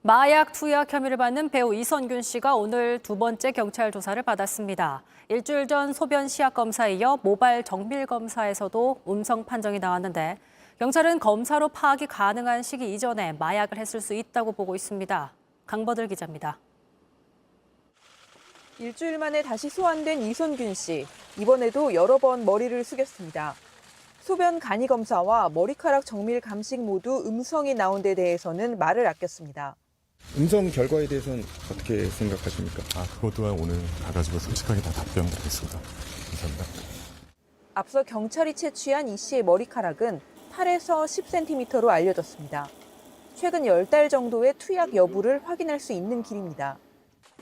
마약 투약 혐의를 받는 배우 이선균 씨가 오늘 두 번째 경찰 조사를 받았습니다. 일주일 전 소변 시약 검사에 이어 모발 정밀 검사에서도 음성 판정이 나왔는데 경찰은 검사로 파악이 가능한 시기 이전에 마약을 했을 수 있다고 보고 있습니다. 강버들 기자입니다. 일주일 만에 다시 소환된 이선균 씨. 이번에도 여러 번 머리를 숙였습니다. 소변 간이 검사와 머리카락 정밀 감식 모두 음성이 나온 데 대해서는 말을 아꼈습니다. 음성 결과에 대해서는 어떻게 생각하십니까? 그것 또한 오늘 가가지고 솔직하게 다 답변드리겠습니다. 감사합니다. 앞서 경찰이 채취한 이 씨의 머리카락은 8에서 10cm로 알려졌습니다. 최근 10달 정도의 투약 여부를 확인할 수 있는 길입니다.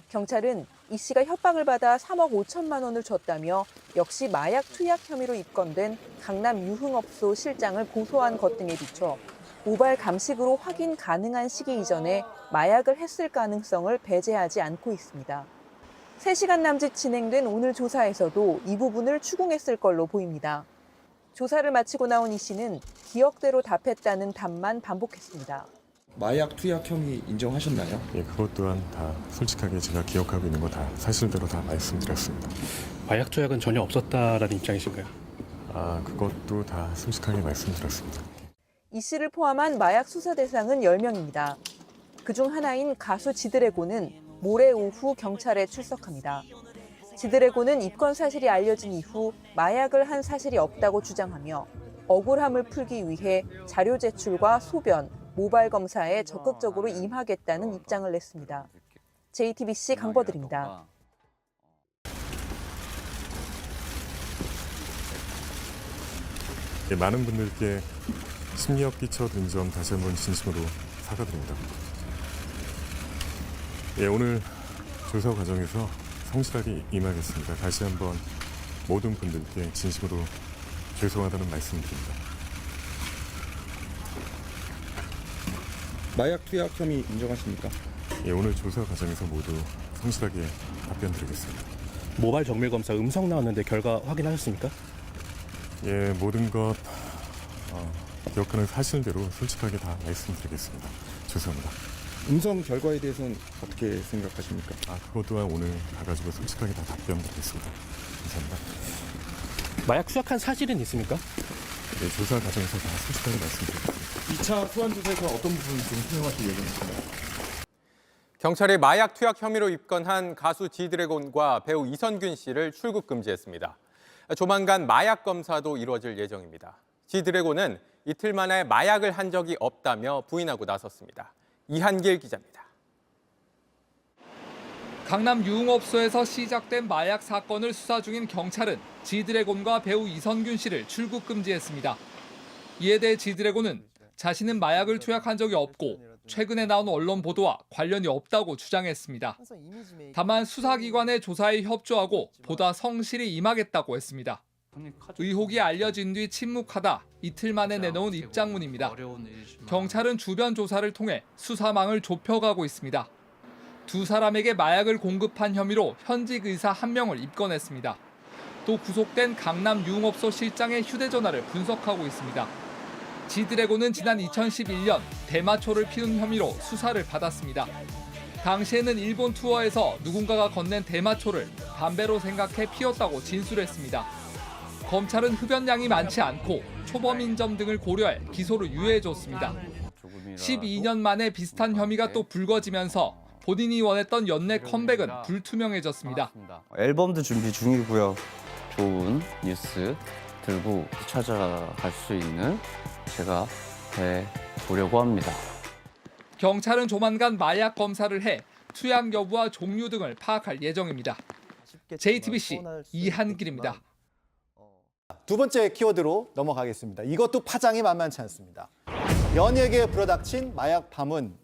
경찰은 이 씨가 협박을 받아 3억 5천만 원을 줬다며 역시 마약 투약 혐의로 입건된 강남 유흥업소 실장을 고소한 것 등에 비춰 모발 감식으로 확인 가능한 시기 이전에 마약을 했을 가능성을 배제하지 않고 있습니다. 3시간 남짓 진행된 오늘 조사에서도 이 부분을 추궁했을 걸로 보입니다. 조사를 마치고 나온 이 씨는 기억대로 답했다는 답만 반복했습니다. 마약 투약 혐의 인정하셨나요? 그것 또한 다 솔직하게 제가 기억하고 있는 거 다 사실대로 다 말씀드렸습니다. 마약 투약은 전혀 없었다라는 입장이신가요? 그것도 다 솔직하게 말씀드렸습니다. 이 씨를 포함한 마약 수사 대상은 10명입니다. 그중 하나인 가수 지드래곤은 모레 오후 경찰에 출석합니다. 지드래곤은 입건 사실이 알려진 이후 마약을 한 사실이 없다고 주장하며 억울함을 풀기 위해 자료 제출과 소변, 모발 검사에 적극적으로 임하겠다는 입장을 냈습니다. JTBC 강버들입니다. 많은 분들께 심리업 끼쳐드린 점 다시 한번 진심으로 사과드립니다. 오늘 조사 과정에서 성실하게 임하겠습니다. 다시 한번 모든 분들께 진심으로 죄송하다는 말씀드립니다. 마약 투약 혐의 인정하십니까? 오늘 조사 과정에서 모두 성실하게 답변드리겠습니다. 모발 정밀 검사 음성 나왔는데 결과 확인하셨습니까? 모든 것 기억하는 사실대로 솔직하게 다 말씀드리겠습니다. 죄송합니다. 음성 결과에 대해서는 어떻게 생각하십니까? 그것 또한 오늘 가가지고 솔직하게 다 답변드리겠습니다. 감사합니다. 마약 투약한 사실은 있습니까? 조사 과정에서 다 솔직하게 말씀드리겠습니다. 2차 소환 조사에서 어떤 부분 좀 설명하실 예정이십니까? 경찰이 마약 투약 혐의로 입건한 가수 지드래곤과 배우 이선균 씨를 출국 금지했습니다. 조만간 마약 검사도 이루어질 예정입니다. 지드래곤은 이틀 만에 마약을 한 적이 없다며 부인하고 나섰습니다. 이한길 기자입니다. 강남 유흥업소에서 시작된 마약 사건을 수사 중인 경찰은 지드래곤과 배우 이선균 씨를 출국 금지했습니다. 이에 대해 지드래곤은 자신은 마약을 투약한 적이 없고 최근에 나온 언론 보도와 관련이 없다고 주장했습니다. 다만 수사기관의 조사에 협조하고 보다 성실히 임하겠다고 했습니다. 의혹이 알려진 뒤 침묵하다 이틀 만에 내놓은 입장문입니다. 경찰은 주변 조사를 통해 수사망을 좁혀가고 있습니다. 두 사람에게 마약을 공급한 혐의로 현직 의사 1명을 입건했습니다. 또 구속된 강남 유흥업소 실장의 휴대전화를 분석하고 있습니다. 지드래곤은 지난 2011년 대마초를 피운 혐의로 수사를 받았습니다. 당시에는 일본 투어에서 누군가가 건넨 대마초를 담배로 생각해 피웠다고 진술했습니다. 검찰은 흡연량이 많지 않고 초범인 점 등을 고려해 기소를 유예해줬습니다. 12년 만에 비슷한 혐의가 또 불거지면서 본인이 원했던 연내 컴백은 불투명해졌습니다. 앨범도 준비 중이고요. 좋은 뉴스 들고 찾아갈 수 있는 제가 해보려고 합니다. 경찰은 조만간 마약 검사를 해 투약 여부와 종류 등을 파악할 예정입니다. JTBC 이한길입니다. 두 번째 키워드로 넘어가겠습니다. 이것도 파장이 만만치 않습니다. 연예계에 불어닥친 마약 파문,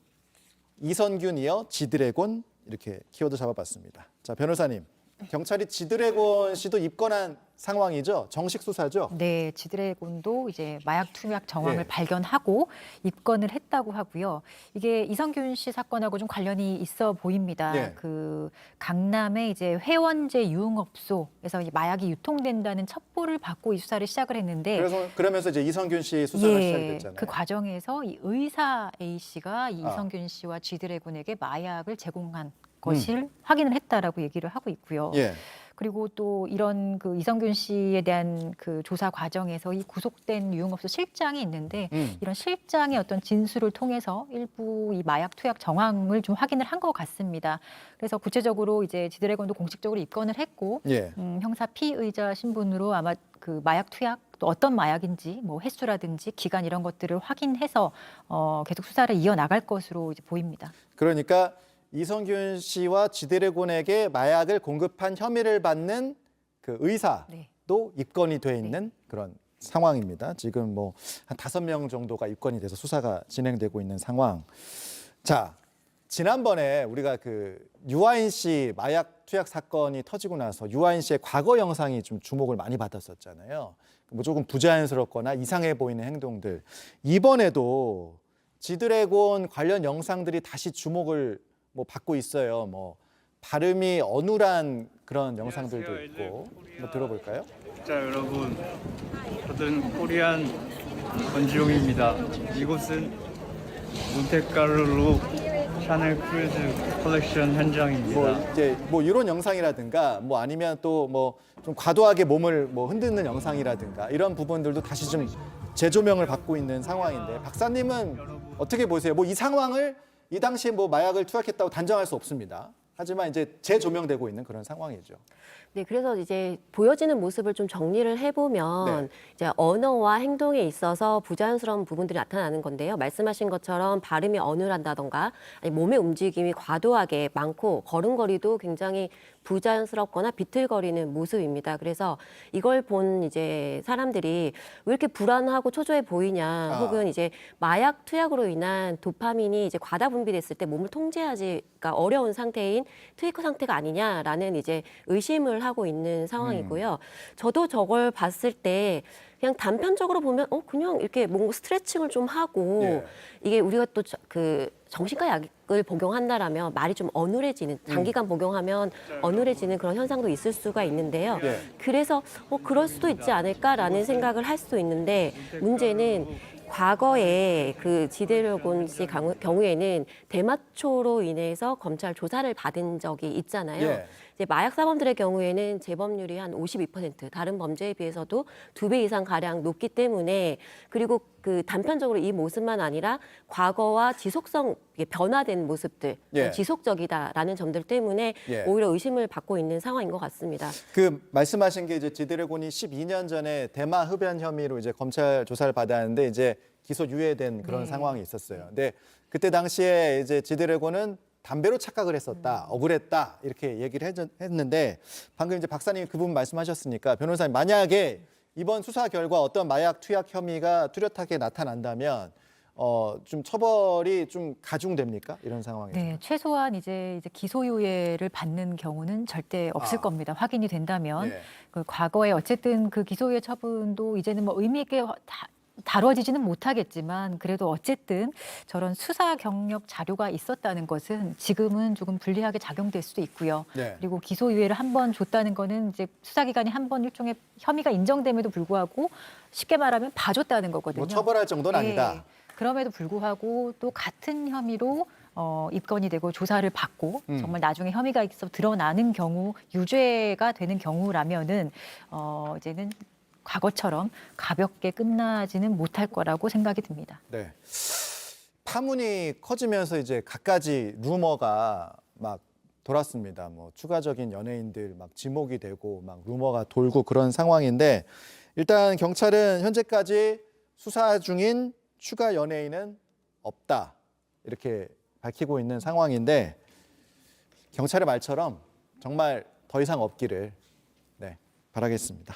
이선균 이어 지드래곤 이렇게 키워드 잡아봤습니다. 자, 변호사님, 경찰이 지드래곤 씨도 입건한 상황이죠? 정식 수사죠? 네, 지드래곤도 이제 마약 투약 정황을 예. 발견하고 입건을 했다고 하고요. 이게 이성균 씨 사건하고 좀 관련이 있어 보입니다. 예. 그 강남의 이제 회원제 유흥업소에서 이 마약이 유통된다는 첩보를 받고 이 수사를 시작을 했는데 그러면서 이제 이성균 씨 수사가 시작이 됐잖아요. 그 과정에서 이 의사 A 씨가 이 아. 이성균 씨와 지드래곤에게 마약을 제공한 것을 확인을 했다라고 얘기를 하고 있고요. 예. 그리고 또 이런 그 이성균 씨에 대한 그 조사 과정에서 이 구속된 유흥업소 실장이 있는데 이런 실장의 어떤 진술을 통해서 일부 이 마약 투약 정황을 좀 확인을 한 것 같습니다. 그래서 구체적으로 이제 지드래곤도 공식적으로 입건을 했고 예. 형사 피의자 신분으로 아마 그 마약 투약 또 어떤 마약인지 뭐 횟수라든지 기간 이런 것들을 확인해서 계속 수사를 이어나갈 것으로 이제 보입니다. 그러니까 이성균 씨와 지드래곤에게 마약을 공급한 혐의를 받는 그 의사도 네. 입건이 돼 있는 그런 상황입니다. 지금 뭐 한 5명 정도가 입건이 돼서 수사가 진행되고 있는 상황. 자, 지난번에 우리가 그 유아인 씨 마약 투약 사건이 터지고 나서 유아인 씨의 과거 영상이 좀 주목을 많이 받았었잖아요. 뭐 조금 부자연스럽거나 이상해 보이는 행동들. 이번에도 지드래곤 관련 영상들이 다시 주목을 뭐 받고 있어요. 뭐 발음이 어눌한 그런 영상들도 있고. 뭐 들어볼까요? 자, 여러분, 저는 코리안 권지용입니다. 이곳은 몬테카를로 샤넬 크루즈 컬렉션 현장입니다. 뭐 이제 뭐 이런 영상이라든가 뭐 아니면 또 뭐 좀 과도하게 몸을 뭐 흔드는 영상이라든가 이런 부분들도 다시 좀 재조명을 받고 있는 상황인데 박사님은 어떻게 보세요? 뭐 이 상황을 이 당시에 뭐 마약을 투약했다고 단정할 수 없습니다. 하지만 이제 재조명되고 있는 그런 상황이죠. 네, 그래서 이제 보여지는 모습을 좀 정리를 해보면 네. 이제 언어와 행동에 있어서 부자연스러운 부분들이 나타나는 건데요. 말씀하신 것처럼 발음이 어눌한다던가 아니 몸의 움직임이 과도하게 많고 걸음걸이도 굉장히 부자연스럽거나 비틀거리는 모습입니다. 그래서 이걸 본 이제 사람들이 왜 이렇게 불안하고 초조해 보이냐, 혹은 이제 마약 투약으로 인한 도파민이 이제 과다 분비됐을 때 몸을 통제하기가 어려운 상태인 트위커 상태가 아니냐라는 이제 의심을 하고 있는 상황이고요. 저도 저걸 봤을 때 그냥 단편적으로 보면 그냥 이렇게 뭔가 스트레칭을 좀 하고 예. 이게 우리가 또 그 정신과 약을 복용한다라면 말이 좀 어눌해지는 장기간 복용하면 어눌해지는 그런 현상도 있을 수가 있는데요. 예. 그래서 그럴 수도 있지 않을까라는 생각을 할 수도 있는데 문제는 과거에 그 지드래곤 씨 경우에는 대마초로 인해서 검찰 조사를 받은 적이 있잖아요. 예. 이제 마약 사범들의 경우에는 재범률이 한 52%, 다른 범죄에 비해서도 2배 이상 가량 높기 때문에 그리고 그 단편적으로 이 모습만 아니라 과거와 지속성 변화된 모습들, 예. 지속적이다라는 점들 때문에 예. 오히려 의심을 받고 있는 상황인 것 같습니다. 그 말씀하신 게 이제 지드래곤이 12년 전에 대마 흡연 혐의로 이제 검찰 조사를 받았는데 이제 기소 유예된 그런 상황이 있었어요. 근데 그때 당시에 이제 지드래곤은 담배로 착각을 했었다, 억울했다 이렇게 얘기를 했는데 방금 이제 박사님이 그 부분 말씀하셨으니까 변호사님 만약에 이번 수사 결과 어떤 마약 투약 혐의가 뚜렷하게 나타난다면 좀 처벌이 좀 가중됩니까? 이런 상황에서. 네, 최소한 이제 기소유예를 받는 경우는 절대 없을 겁니다. 확인이 된다면 예. 그 과거에 어쨌든 그 기소유예 처분도 이제는 뭐 의미 있게 다뤄지지는 못하겠지만 그래도 어쨌든 저런 수사 경력 자료가 있었다는 것은 지금은 조금 불리하게 작용될 수도 있고요. 네. 그리고 기소유예를 한 번 줬다는 거는 이제 수사기관이 한 번 일종의 혐의가 인정됨에도 불구하고 쉽게 말하면 봐줬다는 거거든요. 뭐 처벌할 정도는 네. 아니다. 그럼에도 불구하고 또 같은 혐의로 입건이 되고 조사를 받고 정말 나중에 혐의가 있어 드러나는 경우 유죄가 되는 경우라면은 이제는 과거처럼 가볍게 끝나지는 못할 거라고 생각이 듭니다. 네. 파문이 커지면서 이제 갖가지 루머가 막 돌았습니다. 뭐 추가적인 연예인들 막 지목이 되고 막 루머가 돌고 그런 상황인데 일단 경찰은 현재까지 수사 중인 추가 연예인은 없다 이렇게 밝히고 있는 상황인데 경찰의 말처럼 정말 더 이상 없기를 바라겠습니다.